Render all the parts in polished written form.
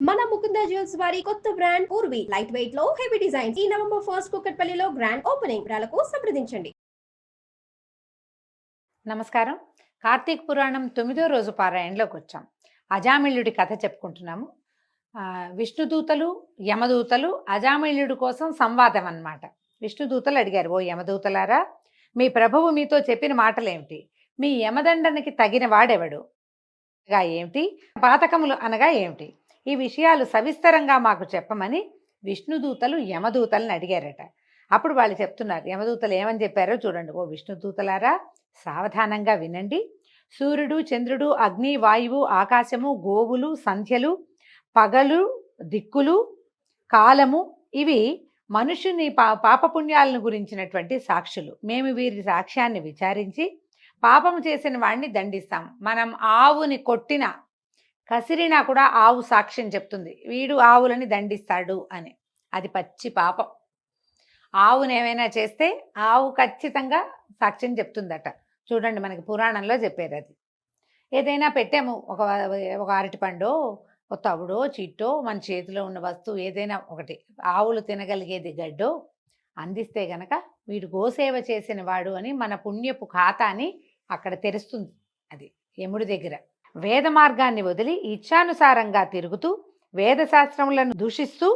మన ముకుంద జ్యువెల్స్ వారి కొత్త బ్రాండ్ పూర్వి లైట్ వెయిట్ లో హెవీ డిజైన్స్ ఈ నవంబర్ 1 కుక్కట్పల్లిలో గ్రాండ్ ఓపెనింగ్ వివరాలకు సంప్రదించండి. నమస్కారం. కార్తీక పురాణం 9వ రోజు పారాయణలోకి వచ్చాం. అజామిళుడి కథ చెప్పుకుంటున్నాము. విష్ణుదూతలు యమదూతలు అజామిళుడి కోసం సంవాదం అన్నమాట. విష్ణుదూతలు అడిగారు, ఓ యమదూతలారా, మీ ప్రభువు మీతో చెప్పిన మాటలేమిటి? మీ యమదండనికి తగిన వాడెవడు? ఏమిటి? పాతకములు అనగా ఏమిటి? ఈ విషయాలు సవిస్తరంగా మాకు చెప్పమని విష్ణుదూతలు యమదూతలను అడిగారట. అప్పుడు వాళ్ళు చెప్తున్నారు, యమదూతలు ఏమని చెప్పారో చూడండి. ఓ విష్ణుదూతలారా, సావధానంగా వినండి. సూర్యుడు, చంద్రుడు, అగ్ని, వాయువు, ఆకాశము, గోవులు, సంధ్యలు, పగలు, దిక్కులు, కాలము, ఇవి మనుషుని పాపపుణ్యాలను గురించినటువంటి సాక్షులు. మేము వీరి సాక్ష్యాన్ని విచారించి పాపము చేసిన వాడిని దండిస్తాం. మనం ఆవుని కొట్టిన కసిరినా కూడా ఆవు సాక్ష్యం చెప్తుంది, వీడు ఆవులని దండిస్తాడు అని. అది పచ్చి పాపం. ఆవుని ఏమైనా చేస్తే ఆవు ఖచ్చితంగా సాక్ష్యం చెప్తుందట. చూడండి, మనకి పురాణంలో చెప్పారు. అది ఏదైనా పెట్టాము, ఒక అరటిపండో, ఒక తవుడో, చిట్టో, మన చేతిలో ఉన్న వస్తువు ఏదైనా ఒకటి ఆవులు తినగలిగేది గడ్డో అందిస్తే గనక వీడు గోసేవ చేసిన వాడు అని మన పుణ్యపు ఖాతాని అక్కడ తెరుస్తుంది. అది యముడి దగ్గర. వేద మార్గాన్ని వదిలి ఇచ్ఛానుసారంగా తిరుగుతూ వేదశాస్త్రములను దూషిస్తూ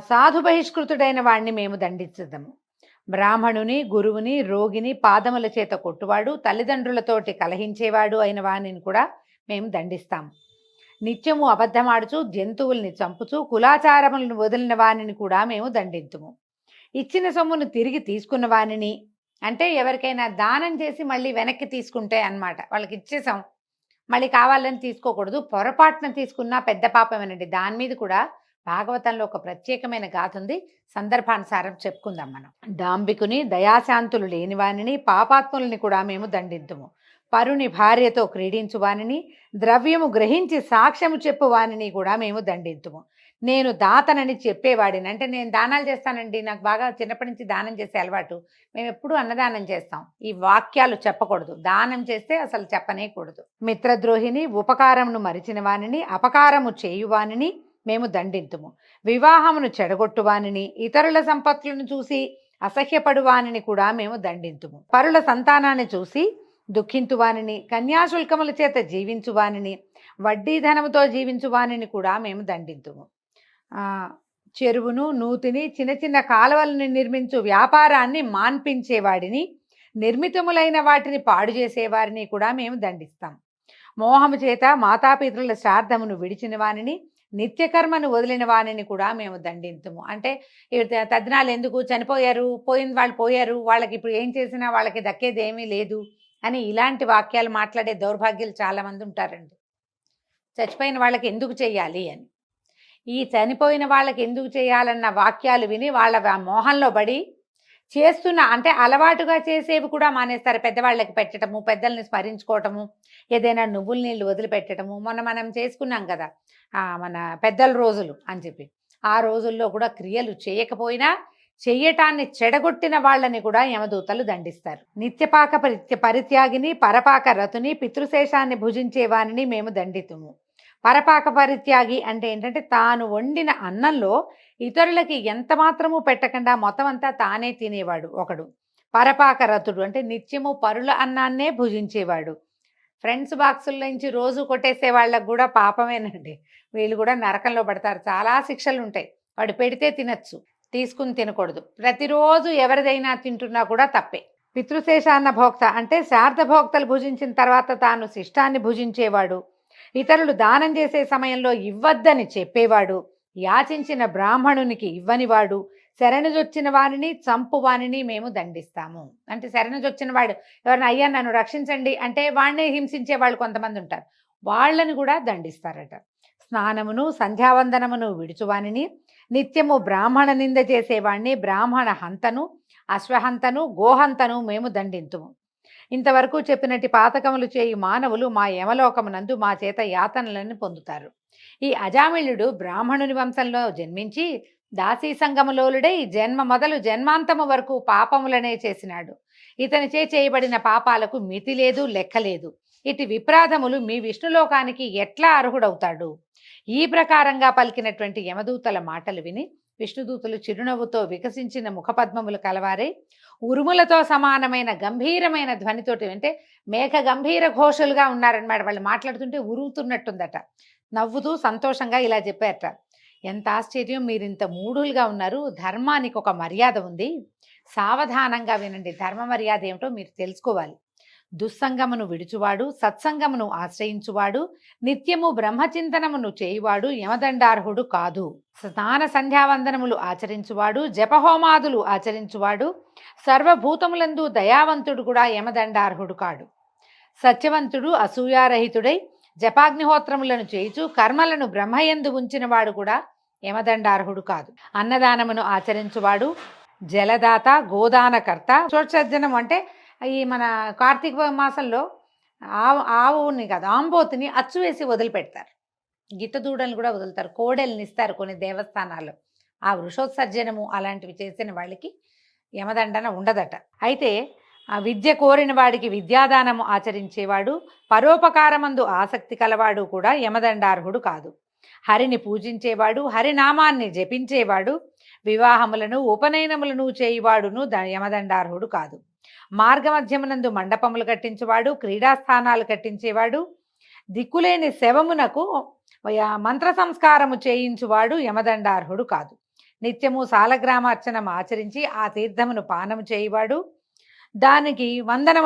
సాధు బహిష్కృతుడైన వాడిని మేము దండించదము. బ్రాహ్మణుని, గురువుని, రోగిని పాదముల చేత కొట్టువాడు, తల్లిదండ్రులతోటి కలహించేవాడు అయిన వాడిని కూడా మేము దండిస్తాము. నిత్యము అబద్ధమాడుచు జంతువుల్ని చంపుచూ కులాచారములను వదిలిన వాణిని కూడా మేము దండింతుము. ఇచ్చిన సొమ్మును తిరిగి తీసుకున్న వాణిని, అంటే ఎవరికైనా దానం చేసి మళ్ళీ వెనక్కి తీసుకుంటే అన్నమాట, వాళ్ళకి ఇచ్చేసాం మళ్ళీ కావాలని తీసుకోకూడదు, పొరపాటున తీసుకున్నా పెద్ద పాపమేనండి. దాని మీద కూడా భాగవతంలో ఒక ప్రత్యేకమైన గాథ ఉంది, సందర్భానుసారం చెప్పుకుందాం మనం. డాంబికుని, దయాశాంతులు లేనివానిని, పాపాత్ములని కూడా మేము దండింతుము. పరుని భార్యతో క్రీడించువానిని, ద్రవ్యము గ్రహించి సాక్ష్యము చెప్పువానిని కూడా మేము దండింతుము. నేను దాతనని చెప్పేవాడిని, అంటే నేను దానాలు చేస్తానండి, నాకు బాగా చిన్నప్పటి నుంచి దానం చేసే అలవాటు, మేము ఎప్పుడూ అన్నదానం చేస్తాం, ఈ వాక్యాలు చెప్పకూడదు. దానం చేస్తే అసలు చెప్పనేకూడదు. మిత్రద్రోహిని, ఉపకారమును మరిచిన వానిని, అపకారము చేయువానిని మేము దండింతుము. వివాహమును చెడగొట్టువానిని, ఇతరుల సంపత్తులను చూసి అసహ్యపడువానిని కూడా మేము దండింతుము. పరుల సంతానాన్ని చూసి దుఃఖించువానిని, కన్యాశుల్కముల చేత జీవించువానిని, వడ్డీ ధనముతో జీవించువానిని కూడా మేము దండింతుము. చెరువును, నూతిని, చిన్న చిన్న కాలువలను నిర్మించు వ్యాపారాన్ని మాన్పించేవాడిని, నిర్మితములైన వాటిని పాడు చేసేవారిని కూడా మేము దండిస్తాం. మోహము చేత మాతాపితరుల శ్రాద్ధమును విడిచిన వానిని, నిత్యకర్మను వదిలిన వానిని కూడా మేము దండింతుము. అంటే తద్దినాలు ఎందుకు, చనిపోయారు, పోయిన వాళ్ళు పోయారు, వాళ్ళకి ఇప్పుడు ఏం చేసినా వాళ్ళకి దక్కేది ఏమీ లేదు అని ఇలాంటి వాక్యాలు మాట్లాడే దౌర్భాగ్యులు చాలామంది ఉంటారండి. చచ్చిపోయిన వాళ్ళకి ఎందుకు చేయాలి అని, ఈ చనిపోయిన వాళ్ళకి ఎందుకు చేయాలన్న వాక్యాలు విని వాళ్ళ మోహంలో పడి చేస్తున్న, అంటే అలవాటుగా చేసేవి కూడా మానేస్తారు. పెద్దవాళ్ళకి పెట్టడము, పెద్దల్ని స్మరించుకోవటము, ఏదైనా నువ్వుల నీళ్ళు వదిలిపెట్టడము. మనం చేసుకున్నాం కదా మన పెద్దల రోజులు అని చెప్పి, ఆ రోజుల్లో కూడా క్రియలు చేయకపోయినా చెయ్యటాన్ని చెడగొట్టిన వాళ్ళని కూడా యమదూతలు దండిస్తారు. నిత్యపాక పరిత్యాగిని, పరపాక రతుని, పితృశేషాన్ని భుజించేవానిని మేము దండితుము. పరపాక పరిత్యాగి అంటే ఏంటంటే తాను వండిన అన్నంలో ఇతరులకి ఎంత మాత్రము పెట్టకుండా మొత్తం అంతా తానే తినేవాడు ఒకడు. పరపాక రతుడు అంటే నిత్యము పరుల అన్నాన్నే భుజించేవాడు. ఫ్రెండ్స్ బాక్సుల నుంచి రోజు కొట్టేసే వాళ్ళకు కూడా పాపమేనండి, వీళ్ళు కూడా నరకంలో పడతారు. చాలా శిక్షలు ఉంటాయి. వాడు పెడితే తినచ్చు, తీసుకుని తినకూడదు. ప్రతిరోజు ఎవరిదైనా తింటున్నా కూడా తప్పే. పితృశేషాన్న భోక్త అంటే శ్రాద్ధ భోక్తలు భుజించిన తర్వాత తాను శిష్టాన్ని భుజించేవాడు. ఇతరులు దానం చేసే సమయంలో ఇవ్వద్దని చెప్పేవాడు. యాచించిన బ్రాహ్మణునికి ఇవ్వనివాడు. శరణుజొచ్చిన వారిని చంపువానిని మేము దండిస్తాము. అంటే శరణుజొచ్చిన వాడు ఎవరైనా, అయ్యా నన్ను రక్షించండి అంటే వాడిని హింసించే వాళ్ళు కొంతమంది ఉంటారు, వాళ్ళని కూడా దండిస్తారట. స్నానమును, సంధ్యావందనమును విడుచువానిని, నిత్యము బ్రాహ్మణ నింద చేసేవాడిని, బ్రాహ్మణ హంతను, అశ్వహంతను, గోహంతను మేము దండింతుము. ఇంతవరకు చెప్పినట్టు పాతకములు చేయు మానవులు మా యమలోకమునందు మా చేత యాతనలను పొందుతారు. ఈ అజామిళుడు బ్రాహ్మణుని వంశంలో జన్మించి దాసీ సంగములోలుడై జన్మ మొదలు జన్మాంతము వరకు పాపములనే చేసినాడు. ఇతనిచే చేయబడిన పాపాలకు మితి లేదు, లెక్కలేదు. ఇటు విప్రాధములు మీ విష్ణులోకానికి ఎట్లా అర్హుడవుతాడు? ఈ ప్రకారంగా పలికినటువంటి యమదూతల మాటలు విని విష్ణుదూతలు చిరునవ్వుతో వికసించిన ముఖపద్మములు కలవారై ఉరుములతో సమానమైన గంభీరమైన ధ్వనితోటి, అంటే మేఘ గంభీర ఘోషలుగా ఉన్నారనమాట. వాళ్ళు మాట్లాడుతుంటే ఉరుగుతున్నట్టుందట. నవ్వుతూ సంతోషంగా ఇలా చెప్పారట, ఎంత ఆశ్చర్యం, మీరు ఇంత మూఢులుగా ఉన్నారు, ధర్మానికి ఒక మర్యాద ఉంది, సావధానంగా వినండి, ధర్మ మర్యాద ఏమిటో మీరు తెలుసుకోవాలి. దుస్సంగమును విడుచువాడు, సత్సంగమును ఆశ్రయించువాడు, నిత్యము బ్రహ్మచింతనమును చేయువాడు యమదండార్హుడు కాదు. స్నాన సంధ్యావందనములు ఆచరించువాడు, జపహోమాదులు ఆచరించువాడు, సర్వభూతములందు దయావంతుడు కూడా యమదండార్హుడు కాడు. సత్యవంతుడు అసూయారహితుడై జపాగ్నిహోత్రములను చేయుచు కర్మలను బ్రహ్మయందు ఉంచినవాడు కూడా యమదండార్హుడు కాదు. అన్నదానమును ఆచరించువాడు, జలదాత, గోదానకర్త. చోట్సర్జనం అంటే ఈ మన కార్తీక మాసంలో ఆవుని కాదు, ఆంబోతుని అచ్చు వేసి వదిలిపెడతారు. గిట్టదూడల్ని కూడా వదులుతారు, కోడెల్ని ఇస్తారు కొన్ని దేవస్థానాల్లో. ఆ వృషోత్సర్జనము అలాంటివి చేసిన వాళ్ళకి యమదండన ఉండదట. అయితే ఆ విద్య కోరిన వాడికి విద్యాదానము ఆచరించేవాడు, పరోపకారమందు ఆసక్తి కలవాడు కూడా యమదండార్హుడు కాదు. హరిని పూజించేవాడు, హరినామాన్ని జపించేవాడు, వివాహములను ఉపనయనములను చేయువాడును యమదండార్హుడు కాదు. మార్గమధ్యమునందు మండపములు కట్టించేవాడు, క్రీడాస్థానాలు కట్టించేవాడు, దిక్కులేని శవమునకు మంత్ర సంస్కారము చేయించువాడు యమదండార్హుడు కాదు. నిత్యము సాలగ్రామార్చనం ఆచరించి ఆ తీర్థమును పానము చేయువాడు, దానికి వందనం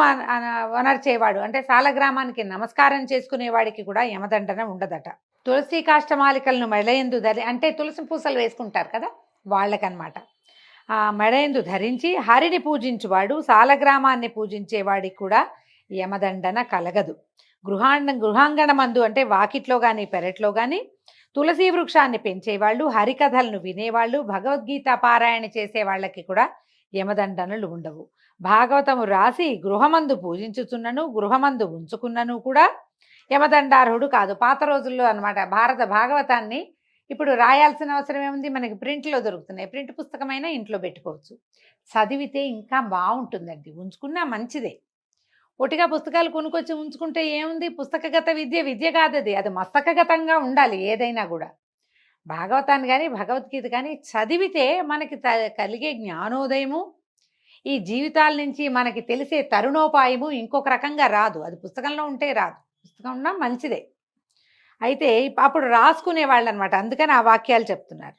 వనర్చేవాడు, అంటే సాలగ్రామానికి నమస్కారం చేసుకునేవాడికి కూడా యమదండన ఉండదట. తులసి కాష్టమాలికలను మెడయందు అంటే తులసి పూసలు వేసుకుంటారు కదా వాళ్ళకనమాట. ఆ మెడయందు ధరించి హరిని పూజించువాడు, సాలగ్రామాన్ని పూజించేవాడికి కూడా యమదండన కలగదు. గృహాంగణమందు అంటే వాకిట్లో కానీ పెరట్లో కానీ తులసి వృక్షాన్ని పెంచేవాళ్ళు, హరికథలను వినేవాళ్ళు, భగవద్గీత పారాయణ చేసే వాళ్ళకి కూడా యమదండనలు ఉండవు. భాగవతము రాసి గృహమందు పూజించుచున్నను, గృహమందు ఉంచుకున్నను కూడా యమదండార్హుడు కాదు. పాత రోజుల్లో అనమాట భారత భాగవతాన్ని ఇప్పుడు రాయాల్సిన అవసరం ఏముంది, మనకి ప్రింట్లో దొరుకుతున్నాయి. ప్రింట్ పుస్తకమైనా ఇంట్లో పెట్టుకోవచ్చు, చదివితే ఇంకా బాగుంటుందండి, ఉంచుకున్నా మంచిదే. ఒటిగా పుస్తకాలు కొనుక్కొచ్చి ఉంచుకుంటే ఏముంది, పుస్తకగత విద్య కాదది, అది మస్తకగతంగా ఉండాలి ఏదైనా కూడా. భాగవతాన్ని కానీ భగవద్గీత కానీ చదివితే మనకి కలిగే జ్ఞానోదయము, ఈ జీవితాల నుంచి మనకి తెలిసే తరుణోపాయము ఇంకొక రకంగా రాదు, అది పుస్తకంలో ఉంటే రాదు, పుస్తకం ఉన్నా మంచిదే. అయితే అప్పుడు రాసుకునే వాళ్ళు అనమాట, అందుకని ఆ వాక్యాలు చెప్తున్నారు.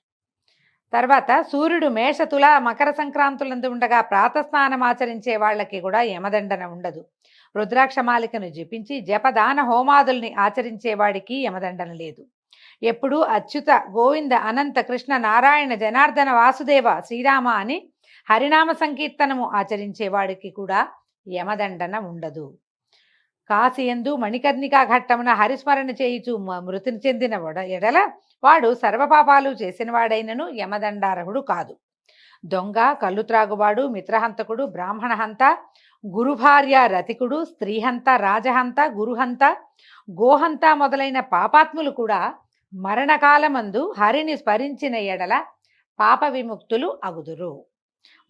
తర్వాత సూర్యుడు మేషతుల మకర సంక్రాంతులందు ఉండగా ప్రాతస్నానం ఆచరించే వాళ్ళకి కూడా యమదండన ఉండదు. రుద్రాక్షమాలికను జపించి జపదాన హోమాదుల్ని ఆచరించే వాడికి యమదండన లేదు. ఎప్పుడు అచ్యుత, గోవింద, అనంత, కృష్ణ, నారాయణ, జనార్దన, వాసుదేవ, శ్రీరామ అని హరినామ సంకీర్తనము ఆచరించేవాడికి కూడా యమదండన ఉండదు. కాశియందు మణికర్ణికా ఘట్టమున హరిస్మరణ చేయుచు మృతిని చెందిన ఎడల వాడు సర్వపాపాలు చేసిన వాడైనను యమదండార్హుడు కాదు. దొంగ, కళ్ళు త్రాగువాడు, మిత్రహంతకుడు, బ్రాహ్మణహంత, గురుభార్య రతికుడు, స్త్రీహంత, రాజహంత, గురుహంత, గోహంత మొదలైన పాపాత్ములు కూడా మరణకాలమందు హరిని స్మరించిన ఎడల పాప విముక్తులు అగుదురు.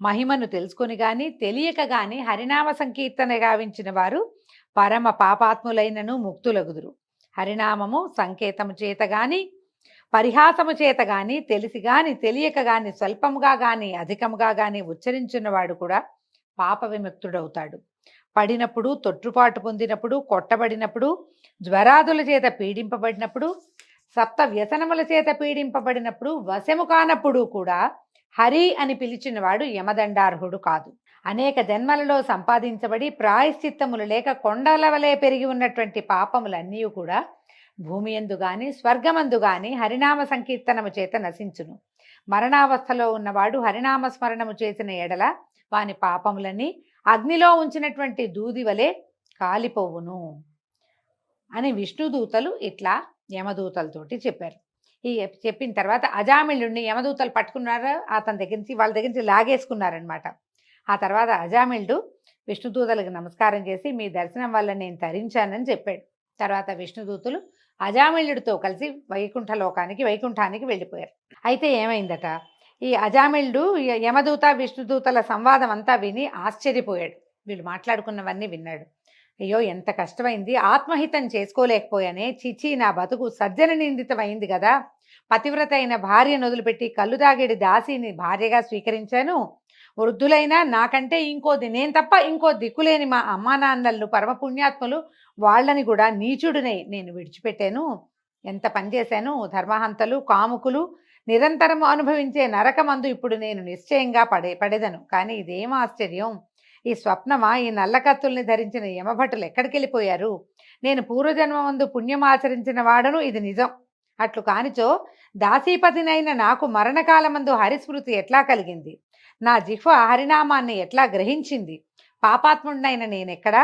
మహిమను తెలుసుకొని గాని తెలియక గాని హరినామ సంకీర్తన గావించిన వారు పరమ పాపాత్ములైనను ముక్తులగుదురు. హరినామము సంకేతము చేత గాని పరిహాసము చేత గాని తెలిసి గాని తెలియక గాని స్వల్పముగా గాని అధికముగా గాని ఉచ్చరించున్నవాడు కూడా పాప విముక్తుడవుతాడు. పడినప్పుడు, తొట్టుపాటు పొందినప్పుడు, కొట్టబడినప్పుడు, జ్వరాదుల చేత పీడింపబడినప్పుడు, సప్త వ్యసనముల చేత పీడింపబడినప్పుడు, వశము కానప్పుడు కూడా హరి అని పిలిచినవాడు యమదండార్హుడు కాదు. అనేక జన్మలలో సంపాదించబడి ప్రాయశ్చిత్తములు లేక కొండల వలె పెరిగి ఉన్నటువంటి పాపములన్నీ కూడా భూమి యందు గాని స్వర్గమందు గాని హరినామ సంకీర్తనము చేత నశించును. మరణావస్థలో ఉన్నవాడు హరినామ స్మరణము చేసిన ఎడల వాని పాపములని అగ్నిలో ఉంచినటువంటి దూది వలె కాలిపోవును అని విష్ణుదూతలు ఇట్లా యమదూతలతోటి చెప్పారు. ఈ చెప్పిన తర్వాత అజామిళుడిని యమదూతలు పట్టుకున్నారు, అతని దగ్గర నుంచి వాళ్ళ దగ్గర నుంచి లాగేసుకున్నారనమాట. ఆ తర్వాత అజామిళుడు విష్ణుదూతలకు నమస్కారం చేసి మీ దర్శనం వల్ల నేను తరించానని చెప్పాడు. తర్వాత విష్ణుదూతులు అజామిళుడితో కలిసి వైకుంఠానికి వెళ్ళిపోయారు. అయితే ఏమైందట, ఈ అజామిళుడు యమదూత విష్ణుదూతల సంవాదం అంతా విని ఆశ్చర్యపోయాడు. వీళ్ళు మాట్లాడుకున్నవన్నీ విన్నాడు. అయ్యో ఎంత కష్టమైంది, ఆత్మహితం చేసుకోలేకపోయానే, చిచి నా బతుకు సజ్జన నిందితమైంది కదా, పతివ్రత అయిన భార్యను వదిలిపెట్టి కళ్ళు తాగేడి దాసిని భార్యగా స్వీకరించాను, వృద్ధులైనా నాకంటే నేను తప్ప ఇంకో దిక్కులేని మా అమ్మా నాన్నలు పరమపుణ్యాత్ములు, వాళ్ళని కూడా నీచుడినై నేను విడిచిపెట్టాను, ఎంత పనిచేశాను, ధర్మహంతలు కాముకులు నిరంతరం అనుభవించే నరకమందు ఇప్పుడు నేను నిశ్చయంగా పడేదను. కానీ ఇదేం ఆశ్చర్యం, ఈ స్వప్నమా, ఈ నల్లకత్తుల్ని ధరించిన యమభటులు ఎక్కడికి వెళ్ళిపోయారు, నేను పూర్వజన్మమందు పుణ్యం ఆచరించిన వాడను, ఇది నిజం. అట్లు కానిచో దాసీపతినైన నాకు మరణకాలమందు హరిస్మృతి ఎట్లా కలిగింది, నా జిహ్వ హరినామాన్ని ఎట్లా గ్రహించింది, పాపాత్ముడినైన నేనెక్కడా,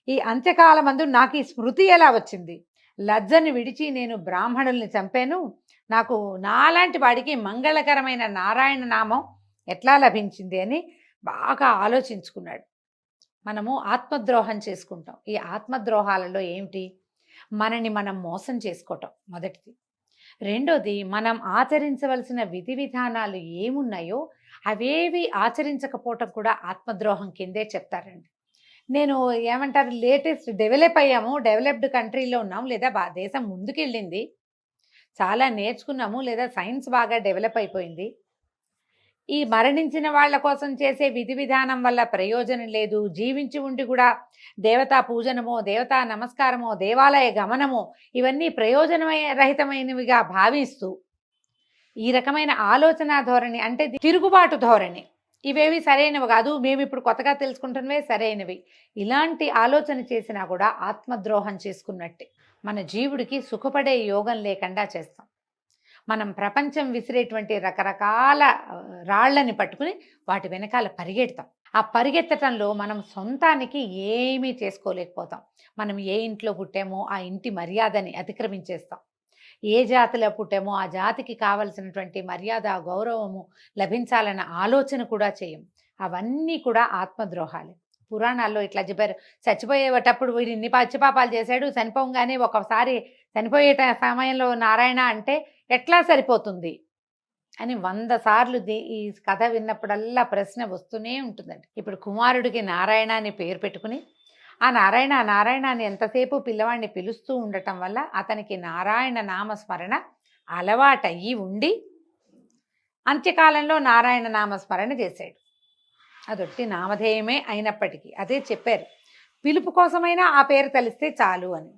ఈ అంత్యకాలమందు నాకు ఈ స్మృతి ఎలా వచ్చింది, లజ్జని విడిచి నేను బ్రాహ్మణుల్ని చంపాను, నాకు నాలాంటి వాడికి మంగళకరమైన నారాయణ నామం ఎట్లా లభించింది అని బాగా ఆలోచించుకున్నాడు. మనము ఆత్మద్రోహం చేసుకుంటాం. ఈ ఆత్మద్రోహాలలో ఏమిటి, మనని మనం మోసం చేసుకోవటం మొదటిది. రెండోది, మనం ఆచరించవలసిన విధి విధానాలు ఏమున్నాయో అవేవి ఆచరించకపోవటం కూడా ఆత్మద్రోహం కిందే చెప్తారండి. నేను ఏమంటారు, లేటెస్ట్ డెవలప్ అయ్యాము, డెవలప్డ్ కంట్రీలో ఉన్నాము, లేదా దేశం ముందుకెళ్ళింది, చాలా నేర్చుకున్నాము, లేదా సైన్స్ బాగా డెవలప్ అయిపోయింది, ఈ మరణించిన వాళ్ళ కోసం చేసే విధి విధానం వల్ల ప్రయోజనం లేదు, జీవించి ఉండి కూడా దేవతా పూజనమో, దేవతా నమస్కారమో, దేవాలయ గమనమో ఇవన్నీ రహితమైనవిగా భావిస్తూ ఈ రకమైన ఆలోచన ధోరణి, అంటే తిరుగుబాటు ధోరణి, ఇవేవి సరైనవి కాదు, మేము ఇప్పుడు కొత్తగా తెలుసుకుంటున్నవే సరైనవి, ఇలాంటి ఆలోచన చేసినా కూడా ఆత్మద్రోహం చేసుకున్నట్టే. మన జీవుడికి సుఖపడే యోగం లేకుండా చేస్తాం. మనం ప్రపంచం విసిరేటువంటి రకరకాల రాళ్లని పట్టుకుని వాటి వెనకాల పరిగెడతాం. ఆ పరిగెత్తటంలో మనం సొంతానికి ఏమీ చేసుకోలేకపోతాం. మనం ఏ ఇంట్లో పుట్టామో ఆ ఇంటి మర్యాదని అతిక్రమించేస్తాం. ఏ జాతిలో పుట్టామో ఆ జాతికి కావలసినటువంటి మర్యాద, గౌరవము లభించాలన్న ఆలోచన కూడా చేయం. అవన్నీ కూడా ఆత్మద్రోహాలే. పురాణాల్లో ఇట్లా చెప్పారు, చచ్చిపోయేటప్పుడు వీడు ఇన్ని పచ్చిపాపాలు చేశాడు, చనిపోగానే ఒకసారి చనిపోయే సమయంలో నారాయణ అంటే ఎట్లా సరిపోతుంది అని 100 సార్లు ఈ కథ విన్నప్పుడల్లా ప్రశ్న వస్తూనే ఉంటుందండి. ఇప్పుడు కుమారుడికి నారాయణ అని పేరు పెట్టుకుని ఆ నారాయణ నారాయణ అని ఎంతసేపు పిల్లవాడిని పిలుస్తూ ఉండటం వల్ల అతనికి నారాయణ నామస్మరణ అలవాటయ్యి ఉండి అంత్యకాలంలో నారాయణ నామస్మరణ చేశాడు. అదొట్టి నామధేయమే అయినప్పటికీ అదే చెప్పారు, పిలుపు కోసమైనా ఆ పేరు తెలిస్తే చాలు అని.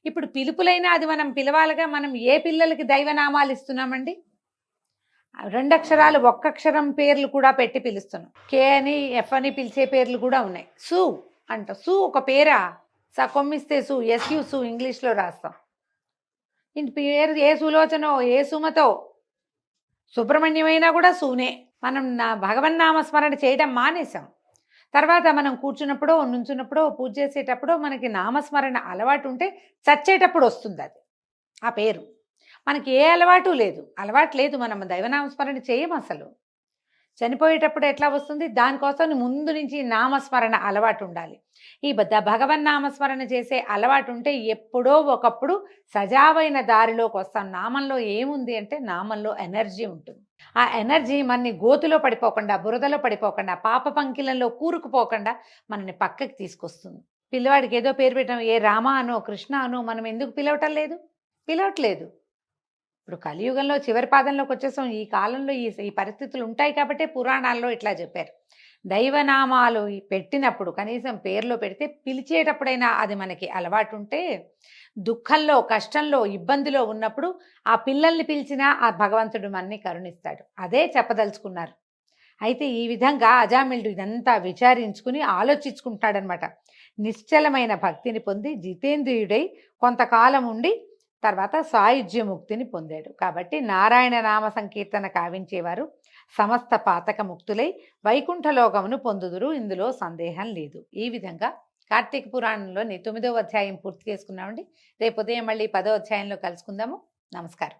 ఇప్పుడు పిలుపులైనా అది మనం పిలవాలిగా. మనం ఏ పిల్లలకి దైవనామాలు ఇస్తున్నామండి? 2 అక్షరాలు 1 అక్షరం పేర్లు కూడా పెట్టి పిలుస్తున్నాం. కే అని, ఎఫ్ అని పిలిచే పేర్లు కూడా ఉన్నాయి. సు అంట, సు ఒక పేరా? కొమ్మిస్తే సు, ఎస్యు సు ఇంగ్లీష్లో రాస్తాం. ఇంటి పేరు ఏ సులోచనో, ఏ సుమతో, సుబ్రహ్మణ్యమైనా కూడా సూనే. మనం భగవన్నామస్మరణ చేయడం మానేసాం. తర్వాత మనం కూర్చున్నప్పుడో, నుంచున్నప్పుడో, పూజ చేసేటప్పుడో మనకి నామస్మరణ అలవాటు ఉంటే చచ్చేటప్పుడు వస్తుంది అది, ఆ పేరు. మనకి ఏ అలవాటు లేదు, మనం దైవనామస్మరణ చేయం అసలు. చనిపోయేటప్పుడు ఎట్లా వస్తుంది? దానికోసం ముందు నుంచి నామస్మరణ అలవాటు ఉండాలి. ఈ భగవన్నామస్మరణ చేసే అలవాటు ఉంటే ఎప్పుడో ఒకప్పుడు సజావైన దారిలోకి వస్తాం. నామంలో ఏముంది అంటే నామంలో ఎనర్జీ ఉంటుంది. ఆ ఎనర్జీ మనని గోతులో పడిపోకుండా, బురదలో పడిపోకుండా, పాప పంకిలంలో కూరుకుపోకుండా మనని పక్కకి తీసుకొస్తుంది. పిల్లవాడికి ఏదో పేరు పెట్టడం, ఏ రామ అనో కృష్ణ అనో మనం ఎందుకు పిలవట్లేదు. ఇప్పుడు కలియుగంలో చివరి పాదంలోకి వచ్చేసాం. ఈ కాలంలో ఈ పరిస్థితులు ఉంటాయి కాబట్టి పురాణాల్లో ఇట్లా చెప్పారు. దైవనామాలు పెట్టినప్పుడు కనీసం పేర్లో పెడితే పిలిచేటప్పుడైనా అది మనకి అలవాటు ఉంటే, దుఃఖంలో, కష్టంలో, ఇబ్బందిలో ఉన్నప్పుడు ఆ పిల్లల్ని పిలిచినా ఆ భగవంతుడు మనని కరుణిస్తాడు. అదే చెప్పదలుచుకున్నారు. అయితే ఈ విధంగా అజామిళుడు ఇదంతా విచారించుకుని ఆలోచించుకుంటాడనమాట. నిశ్చలమైన భక్తిని పొంది జితేంద్రియుడై కొంతకాలం ఉండి తర్వాత సాయుజ్యముక్తిని పొందాడు. కాబట్టి నారాయణ నామ సంకీర్తన కావించేవారు సమస్త పాతక ముక్తులై వైకుంఠలోకమును పొందుదురు, ఇందులో సందేహం లేదు. ఈ విధంగా కార్తీక పురాణంలోని 9వ అధ్యాయం పూర్తి చేసుకున్నామండి. రేపు ఉదయం మళ్ళీ 10వ అధ్యాయంలో కలుసుకుందాము. నమస్కారం.